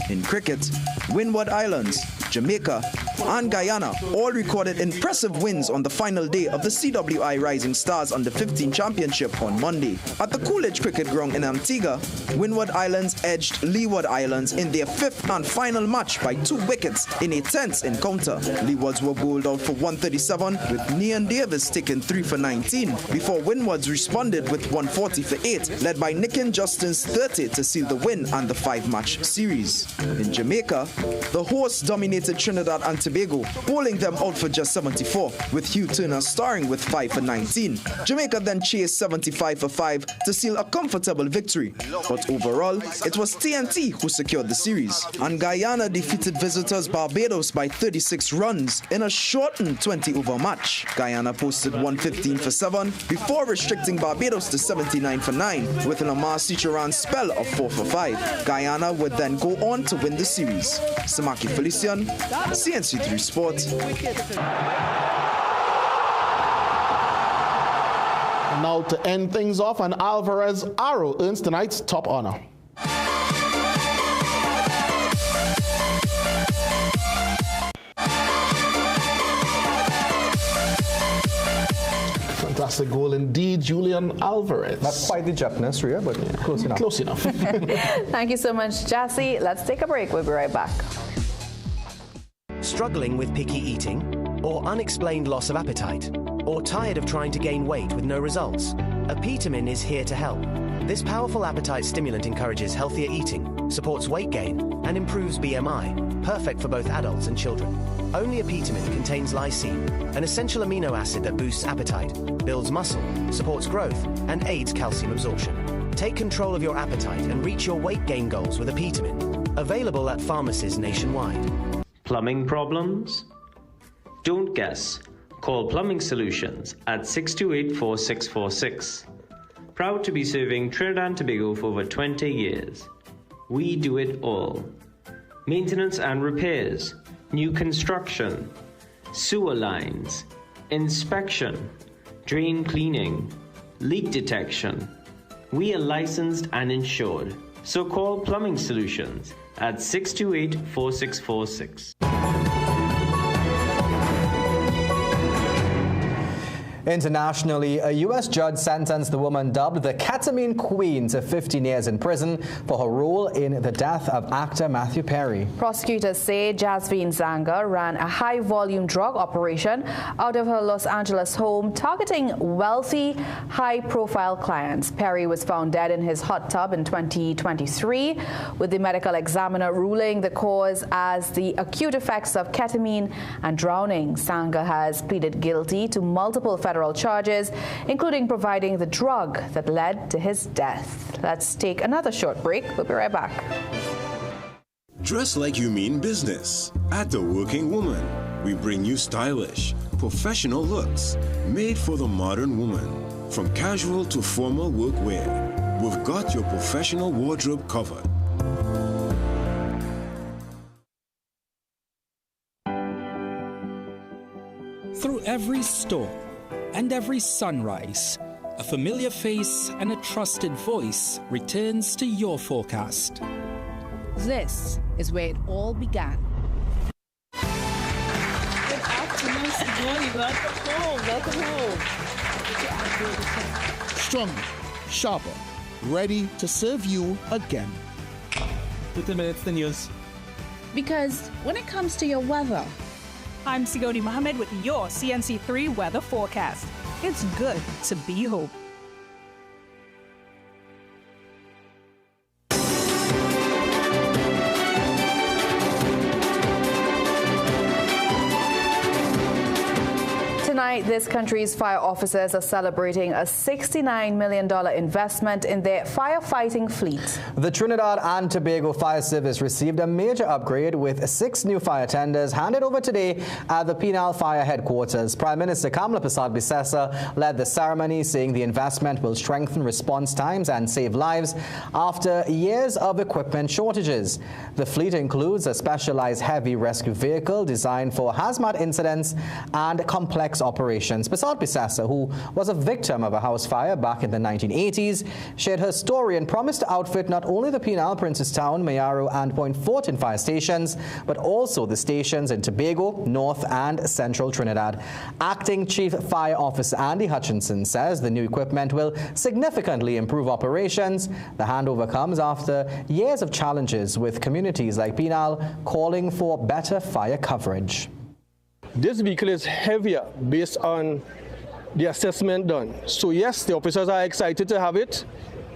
In cricket, Windward Islands, Jamaica, and Guyana all recorded impressive wins on the final day of the CWI Rising Stars Under 15 Championship on Monday. At the Coolidge Cricket Ground in Antigua, Windward Islands edged Leeward Islands in their 5th and final match by 2 wickets in a tense encounter. Leewards were bowled out for 137, with Nian Davis taking 3 for 19, before Windwards responded with 140 for 8, led by Nicken Justin's 30 to seal the win and the 5-match series. In Jamaica, the hosts dominated Trinidad and Tobago, bowling them out for just 74, with Hugh Turner starring with 5 for 19. Jamaica then chased 75 for 5 to seal a comfortable victory, but overall, it was TNT who secured the series. And Guyana defeated visitors Barbados by 36 runs in a shortened 20-over match. Guyana posted 115 for 7 before restricting Barbados to 79 for 9, with an Amar Sicharan spell of 4 for 5. Guyana would then go on to win the series. Samaki Felician, CNC3 Sport. Now to end things off, an Alvarez arrow earns tonight's top honor. Fantastic goal indeed, Julian Alvarez. Not quite the Japanese, Ria, but close enough. Close enough. Thank you so much, Jassy. Let's take a break. We'll be right back. Struggling with picky eating, or unexplained loss of appetite, or tired of trying to gain weight with no results? Apetamin is here to help. This powerful appetite stimulant encourages healthier eating, supports weight gain, and improves BMI, perfect for both adults and children. Only Apetamin contains lysine, an essential amino acid that boosts appetite, builds muscle, supports growth, and aids calcium absorption. Take control of your appetite and reach your weight gain goals with Apetamin. Available at pharmacies nationwide. Plumbing problems? Don't guess. Call Plumbing Solutions at 628-4646. Proud to be serving Trinidad and Tobago for over 20 years. We do it all. Maintenance and repairs, new construction, sewer lines, inspection, drain cleaning, leak detection. We are licensed and insured. So call Plumbing Solutions at 628-4646. Internationally, a U.S. judge sentenced the woman dubbed the Ketamine Queen to 15 years in prison for her role in the death of actor Matthew Perry. Prosecutors say Jasveen Zanga ran a high-volume drug operation out of her Los Angeles home, targeting wealthy, high-profile clients. Perry was found dead in his hot tub in 2023, with the medical examiner ruling the cause as the acute effects of ketamine and drowning. Zanga has pleaded guilty to multiple federal charges, including providing the drug that led to his death. Let's take another short break. We'll be right back. Dress like you mean business. At The Working Woman, we bring you stylish, professional looks made for the modern woman. From casual to formal workwear, we've got your professional wardrobe covered. Through every storm and every sunrise, a familiar face and a trusted voice returns to your forecast. This is where it all began. With Good morning. Welcome home. Welcome home. Stronger, sharper, ready to serve you again. 15 minutes, the news. Because when it comes to your weather, I'm Sigoni Mohammed with your CNC3 weather forecast. It's good to be home. Tonight, this country's fire officers are celebrating a $69 million investment in their firefighting fleet. The Trinidad and Tobago Fire Service received a major upgrade with 6 new fire tenders handed over today at the Penal Fire Headquarters. Prime Minister Kamala Persad-Bissessar led the ceremony, saying the investment will strengthen response times and save lives after years of equipment shortages. The fleet includes a specialized heavy rescue vehicle designed for hazmat incidents and complex operations. Persad-Bissessar, who was a victim of a house fire back in the 1980s, shared her story and promised to outfit not only the Penal, Princestown, Mayaro and Point Fortin fire stations, but also the stations in Tobago, North and Central Trinidad. Acting Chief Fire Officer Andy Hutchinson says the new equipment will significantly improve operations. The handover comes after years of challenges with communities like Penal calling for better fire coverage. This vehicle is heavier based on the assessment done. So yes, the officers are excited to have it.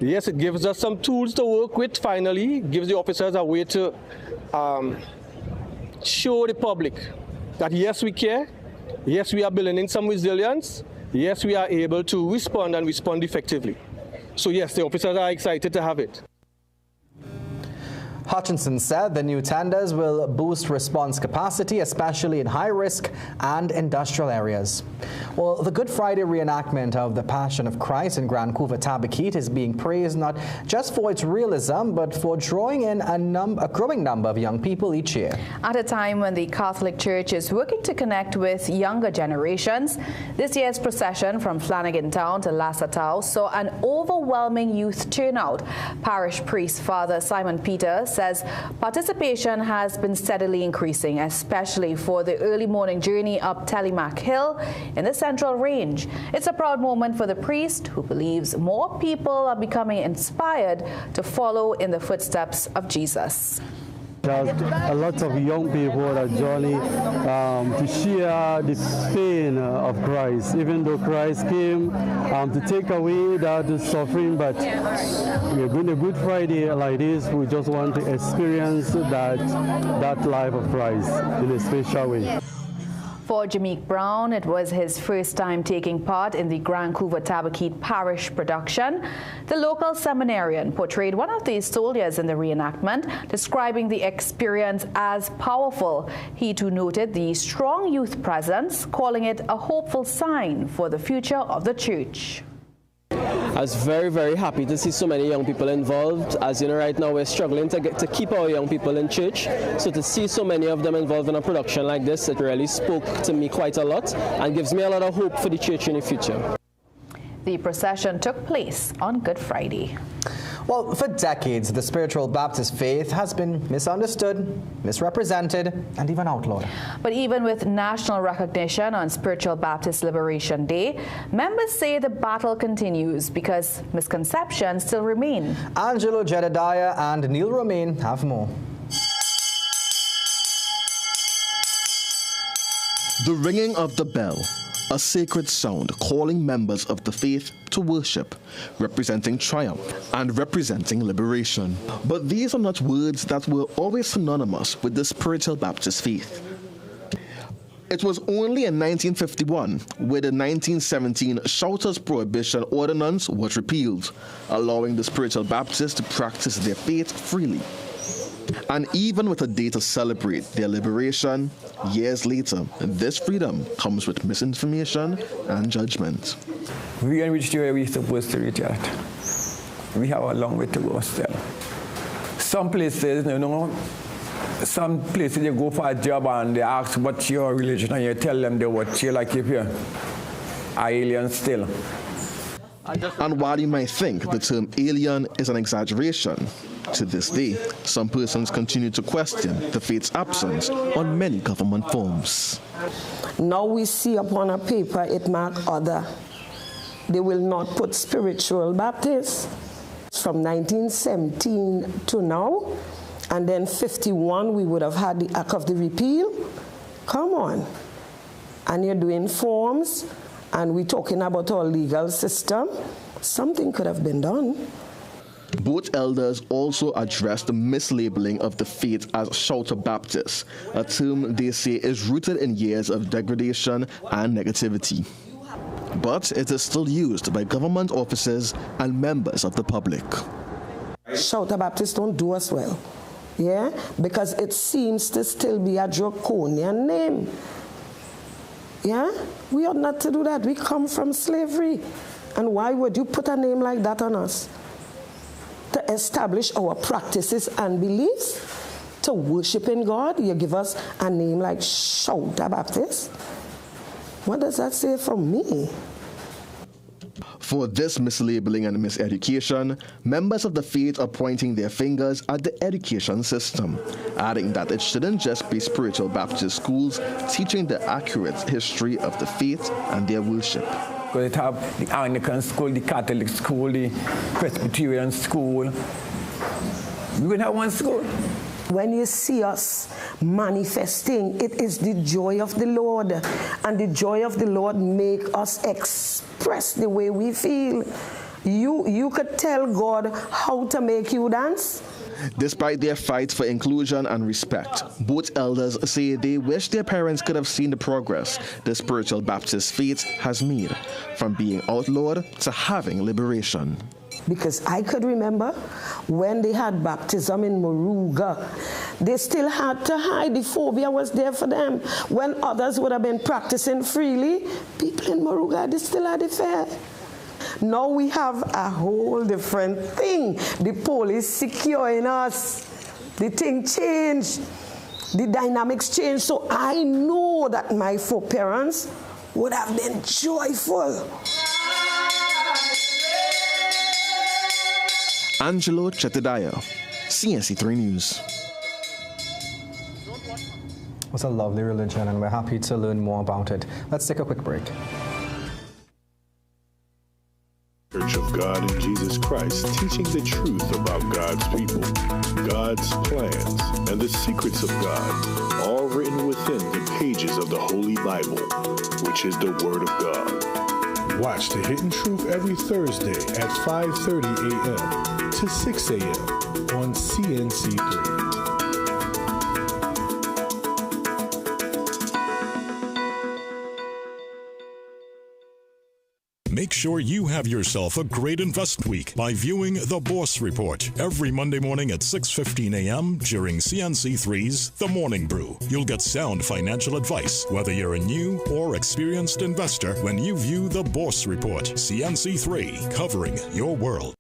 Yes, it gives us some tools to work with finally. It gives the officers a way to show the public that yes, we care. Yes, we are building in some resilience. Yes, we are able to respond and respond effectively. So yes, the officers are excited to have it. Hutchinson said the new tenders will boost response capacity, especially in high-risk and industrial areas. Well, the Good Friday reenactment of the Passion of Christ in Grand Couva Tabakit is being praised not just for its realism, but for drawing in a growing number of young people each year. At a time when the Catholic Church is working to connect with younger generations, this year's procession from Flanagan Town to Lassatau saw an overwhelming youth turnout. Parish priest Father Simon Peter says participation has been steadily increasing, especially for the early morning journey up Telemac Hill in the Central Range. It's a proud moment for the priest, who believes more people are becoming inspired to follow in the footsteps of Jesus. There's a lot of young people that journey to share the pain of Christ, even though Christ came to take away that suffering. But we're going to Good Friday like this, we just want to experience that life of Christ in a special way. For Jameek Brown, it was his first time taking part in the Grand Couva Tabakit Parish production. The local seminarian portrayed one of these soldiers in the reenactment, describing the experience as powerful. He too noted the strong youth presence, calling it a hopeful sign for the future of the church. I was very, very happy to see so many young people involved. As you know, right now we're struggling to keep our young people in church. So to see so many of them involved in a production like this, it really spoke to me quite a lot and gives me a lot of hope for the church in the future. The procession took place on Good Friday. Well, for decades, the spiritual Baptist faith has been misunderstood, misrepresented, and even outlawed. But even with national recognition on Spiritual Baptist Liberation Day, members say the battle continues because misconceptions still remain. Angelo Jedediah and Neil Romain have more. The ringing of the bell, a sacred sound calling members of the faith to worship, representing triumph and representing liberation. But these are not words that were always synonymous with the Spiritual Baptist faith. It was only in 1951 where the 1917 Shouters Prohibition Ordinance was repealed, allowing the Spiritual Baptists to practice their faith freely. And even with a day to celebrate their liberation, years later, this freedom comes with misinformation and judgment. We in which way we're supposed to reach out. We have a long way to go still. Some places, some places you go for a job and they ask what's your religion and you tell them they what you like if you're alien still. And while you might think the term alien is an exaggeration, to this day, some persons continue to question the faith's absence on many government forms. Now we see upon a paper it mark other. They will not put spiritual Baptist. From 1917 to now, and then 51 we would have had the Act of the Repeal. Come on. And you're doing forms, and we're talking about our legal system. Something could have been done. Both elders also addressed the mislabeling of the faith as Shouter Baptist, a term they say is rooted in years of degradation and negativity. But it is still used by government officers and members of the public. Shouter Baptist don't do us well, yeah? Because it seems to still be a draconian name. Yeah? We ought not to do that. We come from slavery. And why would you put a name like that on us? To establish our practices and beliefs, to worship in God, you give us a name like Shouter Baptist? What does that say for me? For this mislabeling and miseducation, members of the faith are pointing their fingers at the education system, adding that it shouldn't just be spiritual Baptist schools teaching the accurate history of the faith and their worship. Because it have the Anglican school, the Catholic school, the Presbyterian school. We would have one school. When you see us manifesting, it is the joy of the Lord. And the joy of the Lord make us express the way we feel. You could tell God how to make you dance. Despite their fight for inclusion and respect, both elders say they wish their parents could have seen the progress the spiritual Baptist faith has made, from being outlawed to having liberation. Because I could remember when they had baptism in Moruga, they still had to hide. The phobia was there for them. When others would have been practicing freely, people in Moruga, they still had the fear. Now we have a whole different thing. The police securing us. The thing changed. The dynamics changed. So I know that my foreparents would have been joyful. Angelo Chetidaya, CNC3 News. It's a lovely religion, and we're happy to learn more about it. Let's take a quick break. Church of God in Jesus Christ, teaching the truth about God's people, God's plans, and the secrets of God, all written within the pages of the Holy Bible, which is the Word of God. Watch The Hidden Truth every Thursday at 5:30 a.m. to 6 a.m. on CNC3. Make sure you have yourself a great investment week by viewing The Boss Report every Monday morning at 6:15 a.m. during CNC3's The Morning Brew. You'll get sound financial advice, whether you're a new or experienced investor, when you view The Boss Report. CNC3, covering your world.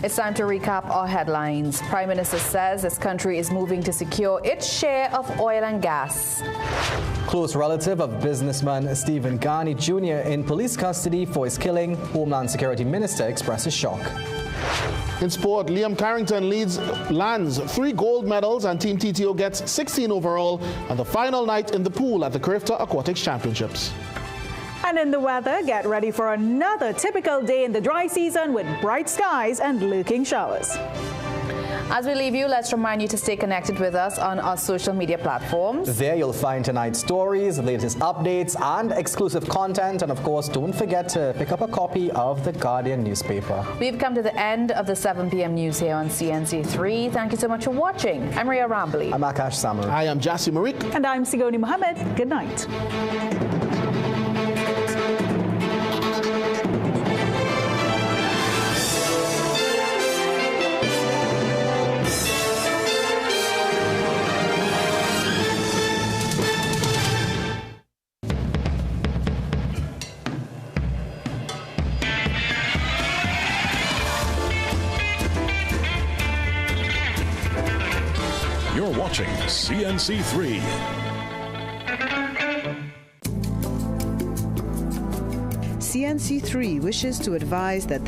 It's time to recap our headlines. Prime Minister says this country is moving to secure its share of oil and gas. Close relative of businessman Stephen Ghani Jr. in police custody for his killing, Homeland Security Minister expresses shock. In sport, Liam Carrington lands 3 gold medals and Team TTO gets 16 overall on the final night in the pool at the Carifta Aquatics Championships. And in the weather, get ready for another typical day in the dry season with bright skies and lurking showers. As we leave you, let's remind you to stay connected with us on our social media platforms. There you'll find tonight's stories, the latest updates, and exclusive content. And of course, don't forget to pick up a copy of the Guardian newspaper. We've come to the end of the 7 p.m. news here on CNC3. Thank you so much for watching. I'm Ria Rambly. I'm Akash Samar. I am Jassi Marik. And I'm Sigoni Mohammed. Good night. You're watching CNC3. CNC3 wishes to advise that